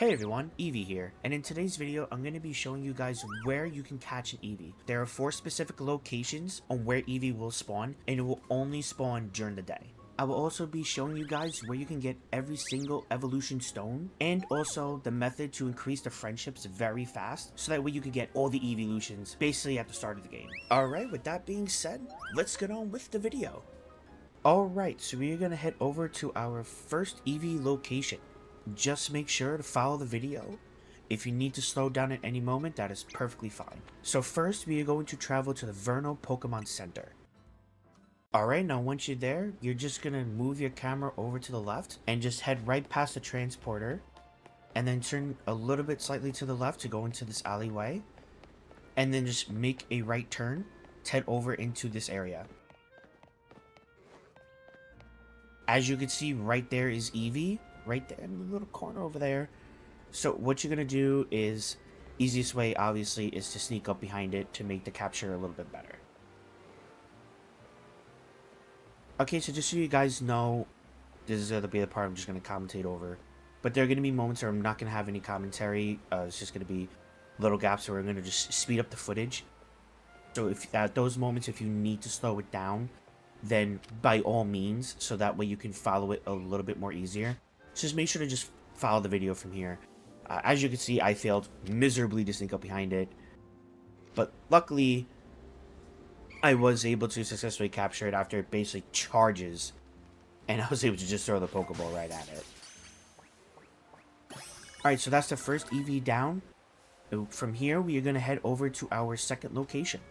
Hey everyone, Eevee here, and in today's video I'm going to be showing you guys where you can catch an Eevee. There are 4 specific locations on where Eevee will spawn, and it will only spawn during the day. I will also be showing you guys where you can get every single evolution stone, and also the method to increase the friendships very fast, so that way you can get all the Eeveelutions basically at the start of the game. Alright, with that being said, let's get on with the video. Alright, so we are going to head over to our first Eevee location. Just make sure to follow the video. If you need to slow down at any moment, that is perfectly fine. So first, we are going to travel to the Vernal Pokemon Center. Alright, now once you're there, you're just going to move your camera over to the left and just head right past the transporter. And then turn a little bit slightly to the left to go into this alleyway. And then just make a right turn to head over into this area. As you can see, right there is Eevee. Right there in the little corner over there. So what you're going to do is, easiest way obviously is to sneak up behind it to make the capture a little bit better. Okay, so just so you guys know, this is going to be the part I'm just going to commentate over. But there are going to be moments where I'm not going to have any commentary. It's just going to be little gaps where I'm going to just speed up the footage. So if at those moments, if you need to slow it down, then by all means, so that way you can follow it a little bit more easier. So just make sure to just follow the video from here. As you can see, I failed miserably to sneak up behind it. But luckily, I was able to successfully capture it after it basically charges. And I was able to just throw the Pokeball right at it. Alright, so that's the first Eevee down. From here, we are going to head over to our second location.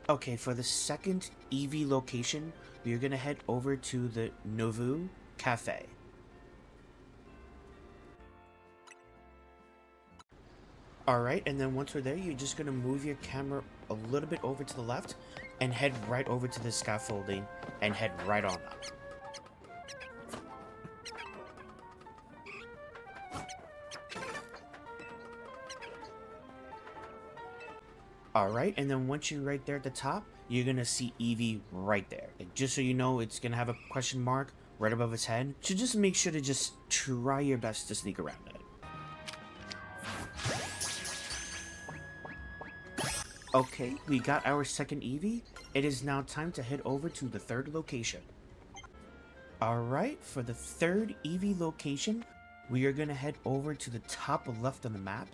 Okay, for the second Eevee location, we are going to head over to the Novu Cafe. Alright, and then once we're there, you're just going to move your camera a little bit over to the left and head right over to the scaffolding and head right on up. Alright, and then once you're right there at the top, you're going to see Eevee right there. Like, just so you know, it's going to have a question mark right above its head. So just make sure to just try your best to sneak around it. Okay, we got our second Eevee. It is now time to head over to the third location. Alright, for the third Eevee location, we are going to head over to the top left of the map.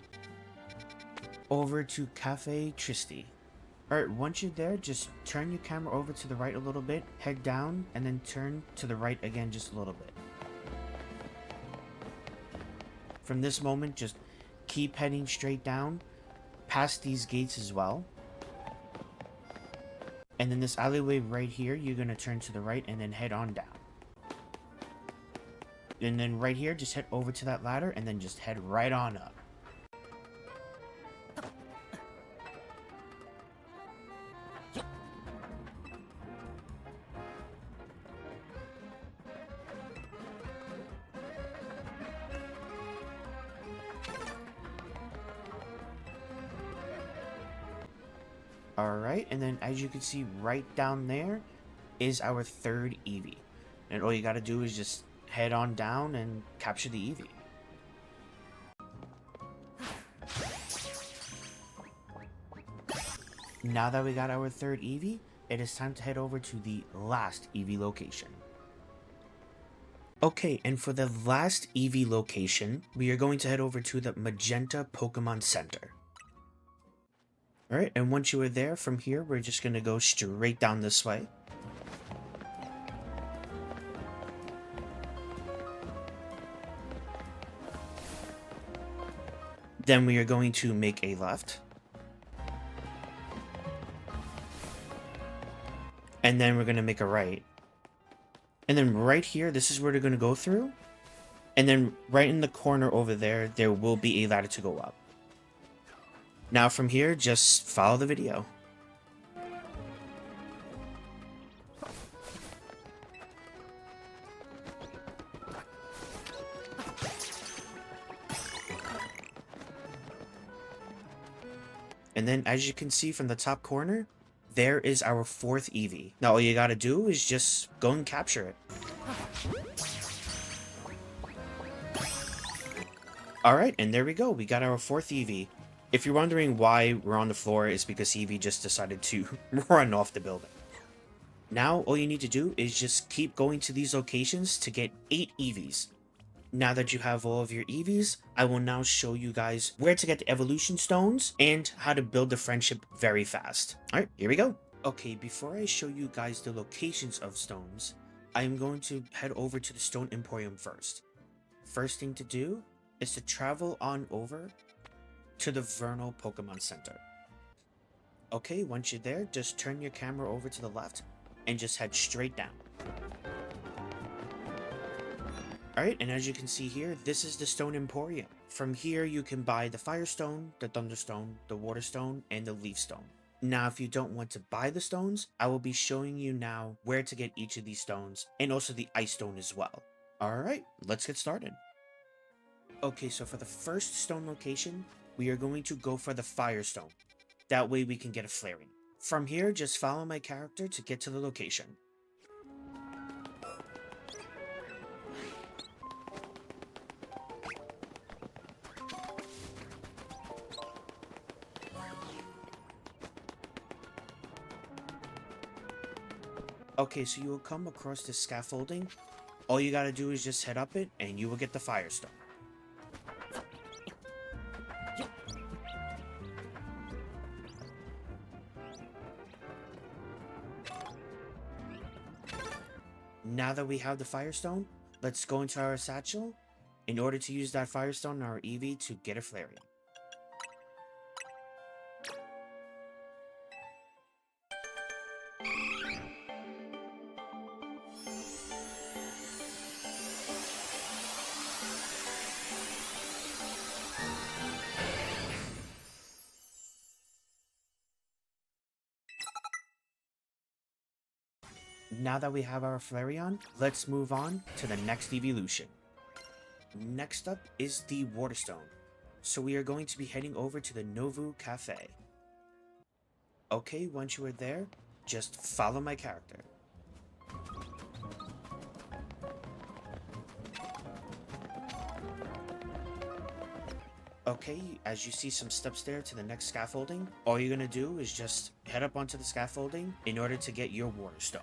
Over to Cafe Tristi. Alright, once you're there, just turn your camera over to the right a little bit, head down, and then turn to the right again just a little bit. From this moment, just keep heading straight down, past these gates as well. And then this alleyway right here, you're going to turn to the right and then head on down. And then right here, just head over to that ladder and then just head right on up. Alright, and then as you can see right down there is our third Eevee. And all you gotta do is just head on down and capture the Eevee. Now that we got our third Eevee, it is time to head over to the last Eevee location. Okay, and for the last Eevee location, we are going to head over to the Magenta Pokemon Center. Alright, and once you are there, from here, we're just going to go straight down this way. Then we are going to make a left. And then we're going to make a right. And then right here, this is where they're going to go through. And then right in the corner over there, there will be a ladder to go up. Now from here, just follow the video. And then as you can see from the top corner, there is our fourth Eevee. Now all you gotta do is just go and capture it. Alright, and there we go. We got our 4th Eevee. If you're wondering why we're on the floor, it's because Eevee just decided to run off the building. Now, all you need to do is just keep going to these locations to get 8 Eevees. Now that you have all of your Eevees, I will now show you guys where to get the evolution stones and how to build the friendship very fast. Alright, here we go. Okay, before I show you guys the locations of stones, I'm going to head over to the Stone Emporium first. First thing to do is to travel on over to the Vernal Pokemon Center. Okay, once you're there, just turn your camera over to the left and just head straight down. Alright, and as you can see here, this is the Stone Emporium. From here, you can buy the Firestone, the Thunderstone, the Waterstone, and the Leafstone. Now, if you don't want to buy the stones, I will be showing you now where to get each of these stones, and also the Ice Stone as well. Alright, let's get started. Okay, so for the first stone location, we are going to go for the Firestone. That way we can get a Flareon. From here, just follow my character to get to the location. Okay, so you will come across this scaffolding. All you gotta do is just head up it, and you will get the Firestone. Now that we have the Firestone, let's go into our satchel in order to use that Firestone on our Eevee to get a Flareon. Now that we have our Flareon, let's move on to the next Eeveelution. Next up is the Waterstone. So we are going to be heading over to the Novu Cafe. Okay, once you are there, just follow my character. Okay, as you see some steps there to the next scaffolding, all you're gonna do is just head up onto the scaffolding in order to get your Waterstone.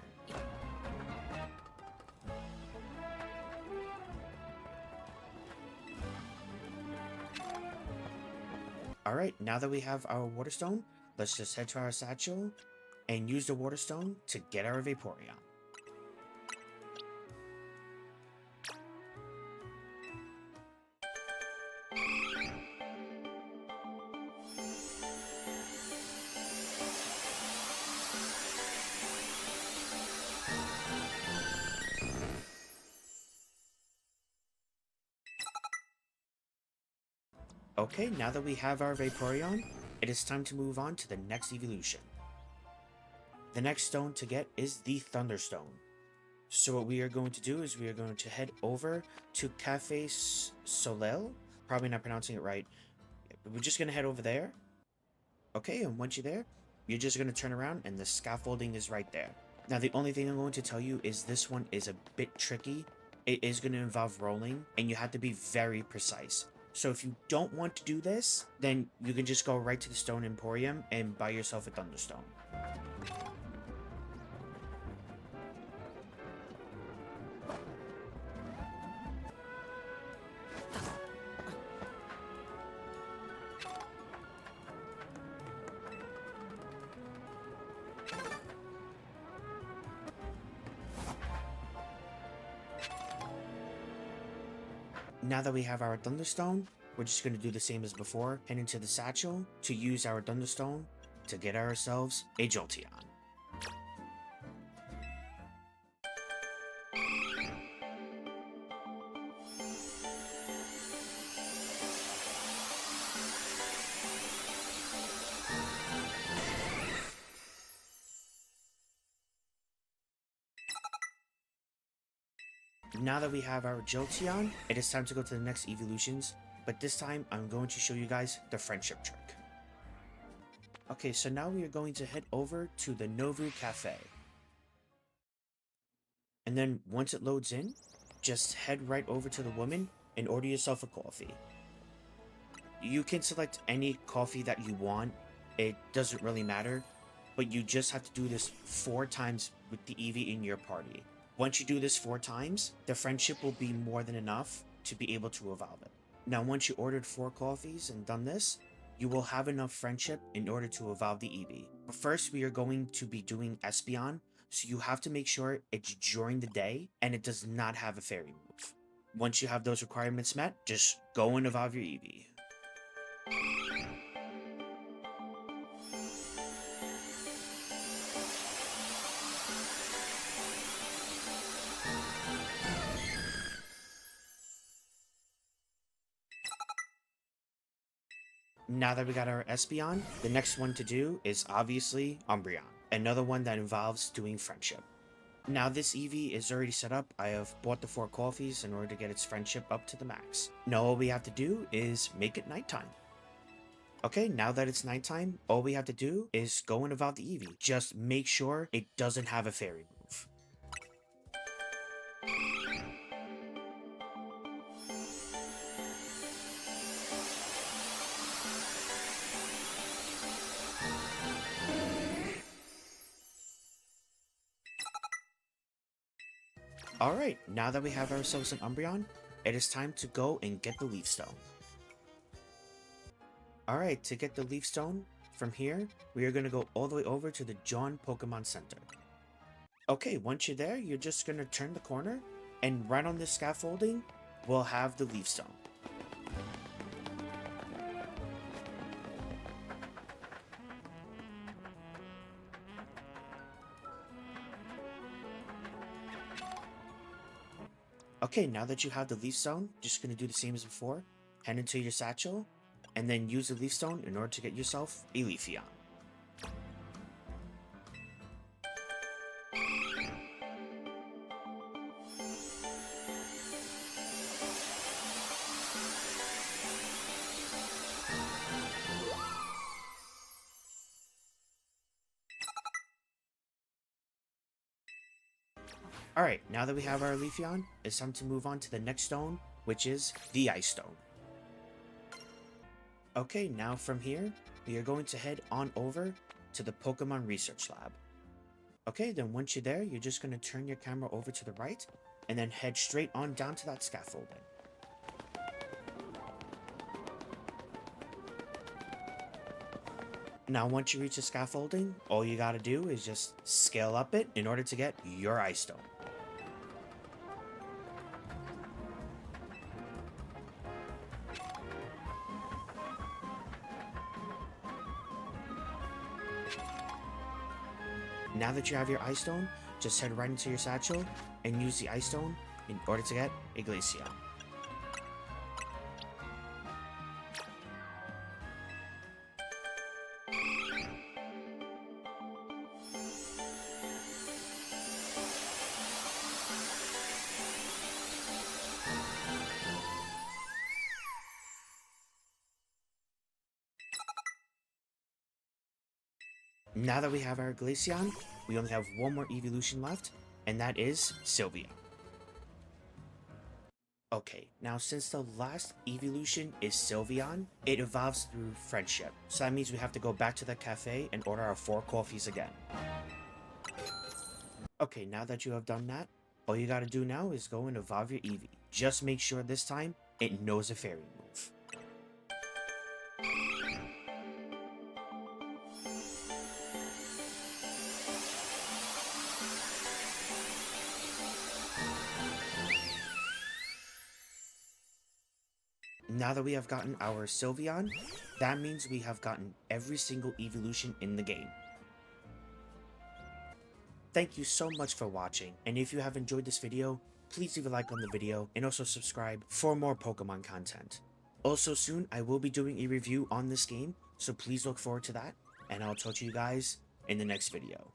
Alright, now that we have our Waterstone, let's just head to our satchel and use the Waterstone to get our Vaporeon. Okay, now that we have our Vaporeon, it is time to move on to the next Eeveelution. The next stone to get is the Thunderstone. So what we are going to do is we are going to head over to Cafe Soleil. Probably not pronouncing it right. But we're just going to head over there. Okay, and once you're there, you're just going to turn around and the scaffolding is right there. Now the only thing I'm going to tell you is this one is a bit tricky. It is going to involve rolling and you have to be very precise. So if you don't want to do this, then you can just go right to the Stone Emporium and buy yourself a Thunderstone. Now that we have our Thunderstone, we're just going to do the same as before, head into the satchel to use our Thunderstone to get ourselves a Jolteon. Now that we have our Jolteon, it is time to go to the next Eeveelutions, but this time I'm going to show you guys the friendship trick. Okay, so now we are going to head over to the Novu Cafe. And then once it loads in, just head right over to the woman and order yourself a coffee. You can select any coffee that you want. It doesn't really matter, but you just have to do this 4 times with the Eevee in your party. Once you do this 4 times, the friendship will be more than enough to be able to evolve it. Now, once you ordered 4 coffees and done this, you will have enough friendship in order to evolve the Eevee. But first, we are going to be doing Espeon, so you have to make sure it's during the day and it does not have a fairy move. Once you have those requirements met, just go and evolve your Eevee. Now that we got our Espeon, the next one to do is obviously Umbreon, another one that involves doing friendship. Now this Eevee is already set up. I have bought the 4 coffees in order to get its friendship up to the max. Now all we have to do is make it nighttime. Okay, now that it's nighttime, all we have to do is go and evolve the Eevee. Just make sure it doesn't have a fairy move. Alright, now that we have ourselves an Umbreon, it is time to go and get the Leaf Stone. Alright, to get the Leaf Stone, from here, we are going to go all the way over to the John Pokemon Center. Okay, once you're there, you're just going to turn the corner, and right on this scaffolding, we'll have the Leaf Stone. Okay, now that you have the Leaf Stone, just going to do the same as before. Head into your satchel, and then use the Leaf Stone in order to get yourself a Leafeon. Alright, now that we have our Leafeon, it's time to move on to the next stone, which is the Ice Stone. Okay, now from here, we are going to head on over to the Pokemon Research Lab. Okay, then once you're there, you're just going to turn your camera over to the right, and then head straight on down to that scaffolding. Now once you reach the scaffolding, all you gotta do is just scale up it in order to get your Ice Stone. Now that you have your Ice Stone, just head right into your satchel and use the Ice Stone in order to get a Glaceon. Now that we have our Glaceon, we only have one more Eeveelution left, and that is Sylveon. Okay, now since the last Eeveelution is Sylveon, it evolves through friendship. So that means we have to go back to the cafe and order our 4 coffees again. Okay, now that you have done that, all you gotta do now is go and evolve your Eevee. Just make sure this time it knows a fairy move. Now that we have gotten our Sylveon, that means we have gotten every single Eeveelution in the game. Thank you so much for watching, and if you have enjoyed this video, please leave a like on the video and also subscribe for more Pokemon content. Also soon, I will be doing a review on this game, so please look forward to that, and I'll talk to you guys in the next video.